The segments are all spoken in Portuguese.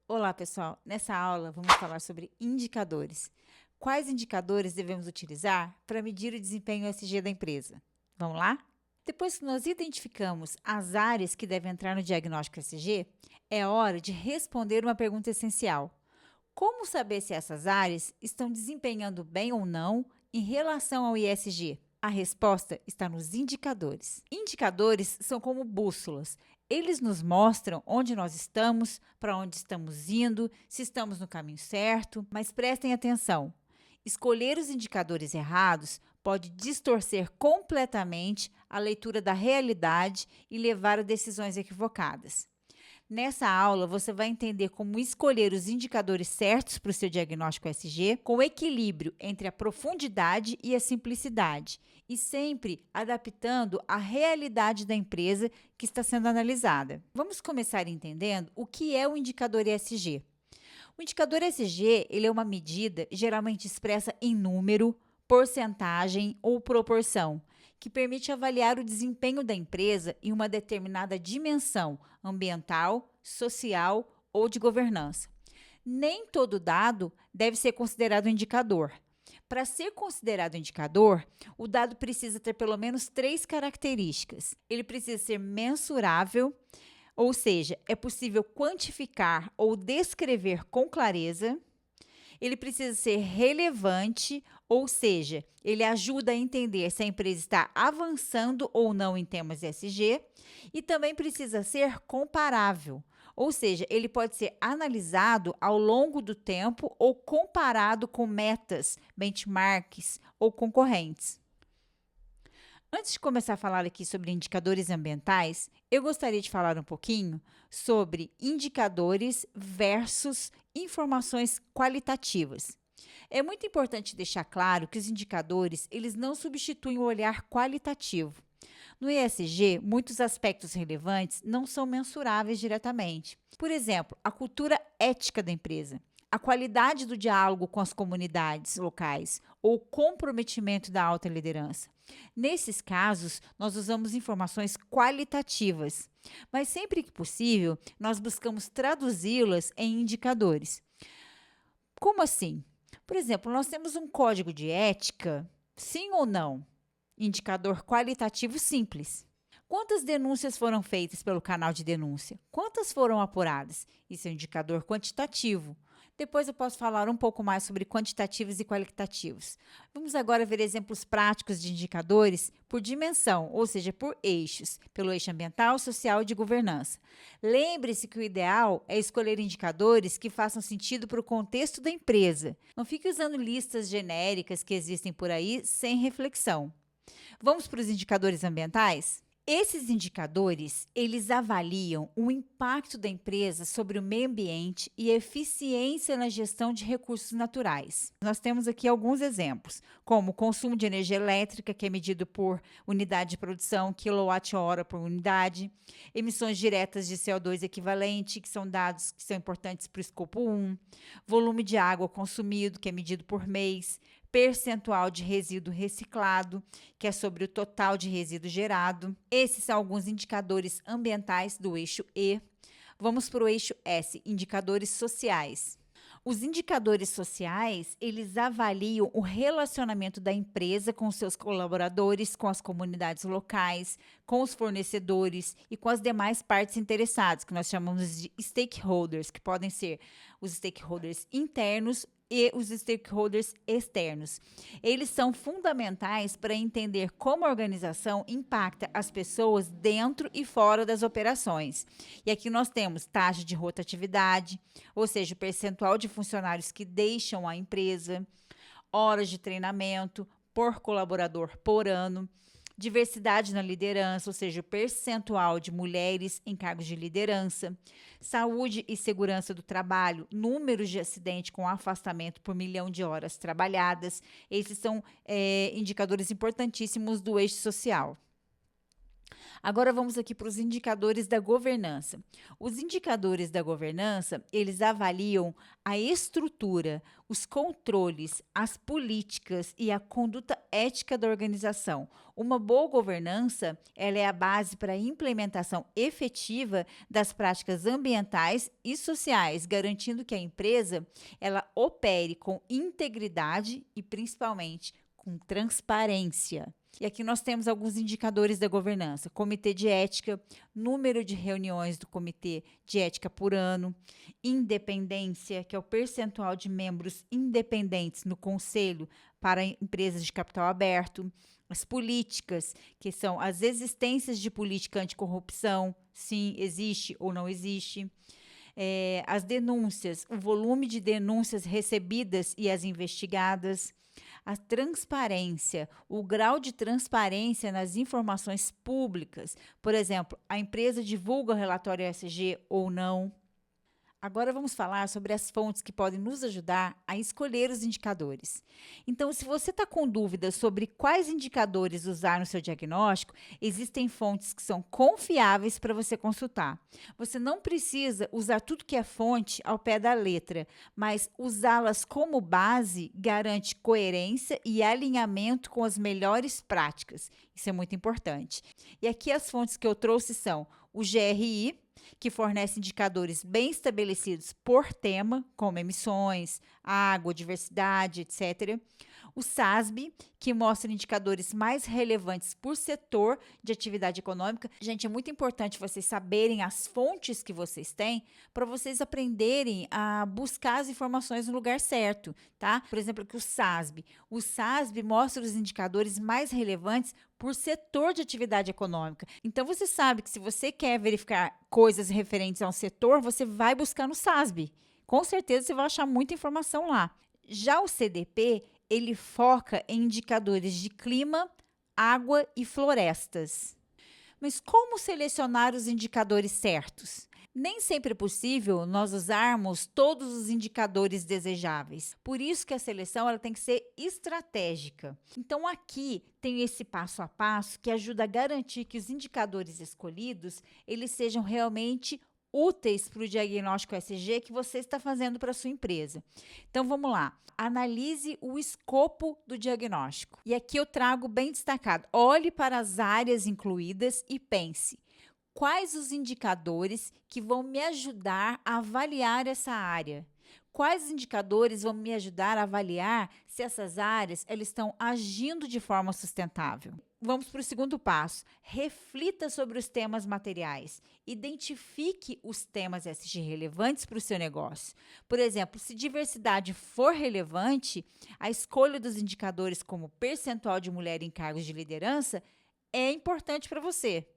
Olá, pessoal! Nessa aula, vamos falar sobre indicadores. Quais indicadores devemos utilizar para medir o desempenho ESG da empresa? Vamos lá? Depois que nós identificamos as áreas que devem entrar no diagnóstico ESG, é hora de responder uma pergunta essencial. Como saber se essas áreas estão desempenhando bem ou não em relação ao ESG? A resposta está nos indicadores. Indicadores são como bússolas. Eles nos mostram onde nós estamos, para onde estamos indo, se estamos no caminho certo, mas prestem atenção. Escolher os indicadores errados pode distorcer completamente a leitura da realidade e levar a decisões equivocadas. Nessa aula, você vai entender como escolher os indicadores certos para o seu diagnóstico ESG, com equilíbrio entre a profundidade e a simplicidade, e sempre adaptando à realidade da empresa que está sendo analisada. Vamos começar entendendo o que é o indicador ESG. O indicador ESG ele é uma medida geralmente expressa em número, porcentagem ou proporção, que permite avaliar o desempenho da empresa em uma determinada dimensão ambiental, social ou de governança. Nem todo dado deve ser considerado indicador. Para ser considerado indicador, o dado precisa ter pelo menos 3 características. Ele precisa ser mensurável, ou seja, é possível quantificar ou descrever com clareza. Ele precisa ser relevante, ou seja, ele ajuda a entender se a empresa está avançando ou não em temas ESG, e também precisa ser comparável, ou seja, ele pode ser analisado ao longo do tempo ou comparado com metas, benchmarks ou concorrentes. Antes de começar a falar aqui sobre indicadores ambientais, eu gostaria de falar um pouquinho sobre indicadores versus informações qualitativas. É muito importante deixar claro que os indicadores, eles não substituem o olhar qualitativo. No ESG, muitos aspectos relevantes não são mensuráveis diretamente. Por exemplo, a cultura ética da empresa, a qualidade do diálogo com as comunidades locais ou o comprometimento da alta liderança. Nesses casos, nós usamos informações qualitativas, mas sempre que possível, nós buscamos traduzi-las em indicadores. Como assim? Por exemplo, nós temos um código de ética, sim ou não? Indicador qualitativo simples. Quantas denúncias foram feitas pelo canal de denúncia? Quantas foram apuradas? Isso é um indicador quantitativo. Depois eu posso falar um pouco mais sobre quantitativos e qualitativos. Vamos agora ver exemplos práticos de indicadores por dimensão, ou seja, por eixos, pelo eixo ambiental, social e de governança. Lembre-se que o ideal é escolher indicadores que façam sentido para o contexto da empresa. Não fique usando listas genéricas que existem por aí sem reflexão. Vamos para os indicadores ambientais? Esses indicadores, eles avaliam o impacto da empresa sobre o meio ambiente e a eficiência na gestão de recursos naturais. Nós temos aqui alguns exemplos, como o consumo de energia elétrica, que é medido por unidade de produção, quilowatt-hora por unidade, emissões diretas de CO2 equivalente, que são dados que são importantes para o escopo 1, volume de água consumido, que é medido por mês, percentual de resíduo reciclado, que é sobre o total de resíduo gerado. Esses são alguns indicadores ambientais do eixo E. Vamos para o eixo S, indicadores sociais. Os indicadores sociais, eles avaliam o relacionamento da empresa com seus colaboradores, com as comunidades locais, com os fornecedores e com as demais partes interessadas, que nós chamamos de stakeholders, que podem ser os stakeholders internos e os stakeholders externos. Eles são fundamentais para entender como a organização impacta as pessoas dentro e fora das operações. E aqui nós temos taxa de rotatividade, ou seja, o percentual de funcionários que deixam a empresa, horas de treinamento por colaborador por ano, diversidade na liderança, ou seja, o percentual de mulheres em cargos de liderança, saúde e segurança do trabalho, números de acidente com afastamento por milhão de horas trabalhadas. Esses são indicadores importantíssimos do eixo social. Agora vamos aqui para os indicadores da governança. Os indicadores da governança, eles avaliam a estrutura, os controles, as políticas e a conduta ética da organização. Uma boa governança, ela é a base para a implementação efetiva das práticas ambientais e sociais, garantindo que a empresa ela opere com integridade e principalmente com transparência. E aqui nós temos alguns indicadores da governança: comitê de ética, número de reuniões do comitê de ética por ano, independência, que é o percentual de membros independentes no conselho para empresas de capital aberto, as políticas, que são as existências de política anticorrupção, sim, existe ou não existe. As denúncias, o volume de denúncias recebidas e as investigadas, a transparência, o grau de transparência nas informações públicas. Por exemplo, a empresa divulga o relatório ESG ou não. Agora vamos falar sobre as fontes que podem nos ajudar a escolher os indicadores. Então, se você está com dúvidas sobre quais indicadores usar no seu diagnóstico, existem fontes que são confiáveis para você consultar. Você não precisa usar tudo que é fonte ao pé da letra, mas usá-las como base garante coerência e alinhamento com as melhores práticas. Isso é muito importante. E aqui as fontes que eu trouxe são o GRI, que fornece indicadores bem estabelecidos por tema, como emissões, água, diversidade, etc. O SASB, que mostra indicadores mais relevantes por setor de atividade econômica. Gente, é muito importante vocês saberem as fontes que vocês têm para vocês aprenderem a buscar as informações no lugar certo, tá? Por exemplo, aqui o SASB. O SASB mostra os indicadores mais relevantes por setor de atividade econômica. Então, você sabe que se você quer verificar coisas referentes a um setor, você vai buscar no SASB. Com certeza, você vai achar muita informação lá. Já o CDP, ele foca em indicadores de clima, água e florestas. Mas como selecionar os indicadores certos? Nem sempre é possível nós usarmos todos os indicadores desejáveis. Por isso que a seleção ela tem que ser estratégica. Então, aqui tem esse passo a passo que ajuda a garantir que os indicadores escolhidos eles sejam realmente úteis para o diagnóstico ESG que você está fazendo para a sua empresa. Então, vamos lá. Analise o escopo do diagnóstico. E aqui eu trago bem destacado. Olhe para as áreas incluídas e pense: quais os indicadores que vão me ajudar a avaliar essa área? Quais indicadores vão me ajudar a avaliar se essas áreas elas estão agindo de forma sustentável? Vamos para o segundo passo. Reflita sobre os temas materiais. Identifique os temas ESG relevantes para o seu negócio. Por exemplo, se diversidade for relevante, a escolha dos indicadores como percentual de mulher em cargos de liderança é importante para você.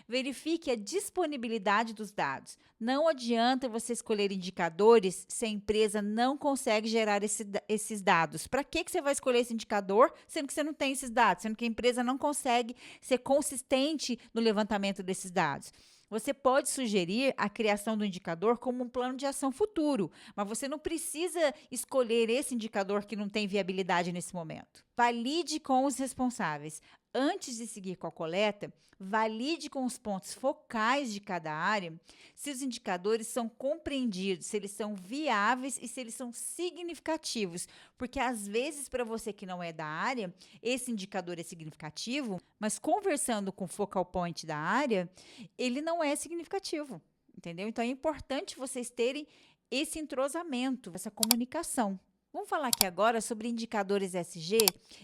Verifique a disponibilidade dos dados. Não adianta você escolher indicadores se a empresa não consegue gerar esses dados. Para que você vai escolher esse indicador, sendo que você não tem esses dados, sendo que a empresa não consegue ser consistente no levantamento desses dados? Você pode sugerir a criação do indicador como um plano de ação futuro, mas você não precisa escolher esse indicador que não tem viabilidade nesse momento. Valide com os responsáveis. Antes de seguir com a coleta, valide com os pontos focais de cada área se os indicadores são compreendidos, se eles são viáveis e se eles são significativos. Porque, às vezes, para você que não é da área, esse indicador é significativo, mas conversando com o focal point da área, ele não é significativo, entendeu? Então, é importante vocês terem esse entrosamento, essa comunicação. Vamos falar aqui agora sobre indicadores ESG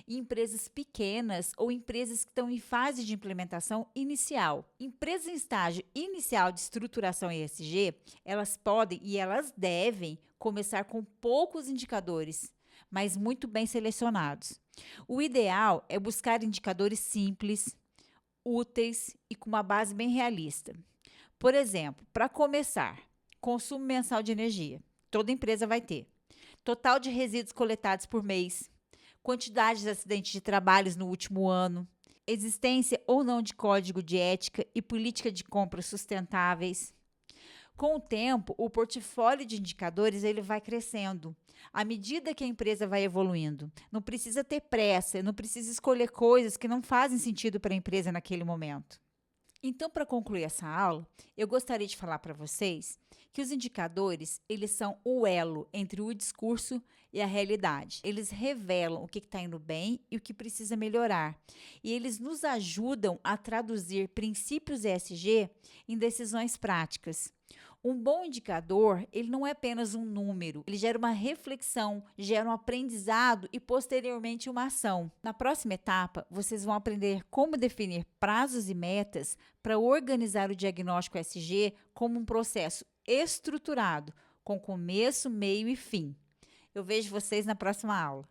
em empresas pequenas ou empresas que estão em fase de implementação inicial. Empresas em estágio inicial de estruturação ESG, elas podem e elas devem começar com poucos indicadores, mas muito bem selecionados. O ideal é buscar indicadores simples, úteis e com uma base bem realista. Por exemplo, para começar, consumo mensal de energia. Toda empresa vai ter. Total de resíduos coletados por mês, quantidade de acidentes de trabalho no último ano, existência ou não de código de ética e política de compras sustentáveis. Com o tempo, o portfólio de indicadores ele vai crescendo, à medida que a empresa vai evoluindo. Não precisa ter pressa, não precisa escolher coisas que não fazem sentido para a empresa naquele momento. Então, para concluir essa aula, eu gostaria de falar para vocês que os indicadores, eles são o elo entre o discurso e a realidade. Eles revelam o que está indo bem e o que precisa melhorar. E eles nos ajudam a traduzir princípios ESG em decisões práticas. Um bom indicador, ele não é apenas um número, ele gera uma reflexão, gera um aprendizado e, posteriormente, uma ação. Na próxima etapa, vocês vão aprender como definir prazos e metas para organizar o diagnóstico ESG como um processo estruturado, com começo, meio e fim. Eu vejo vocês na próxima aula.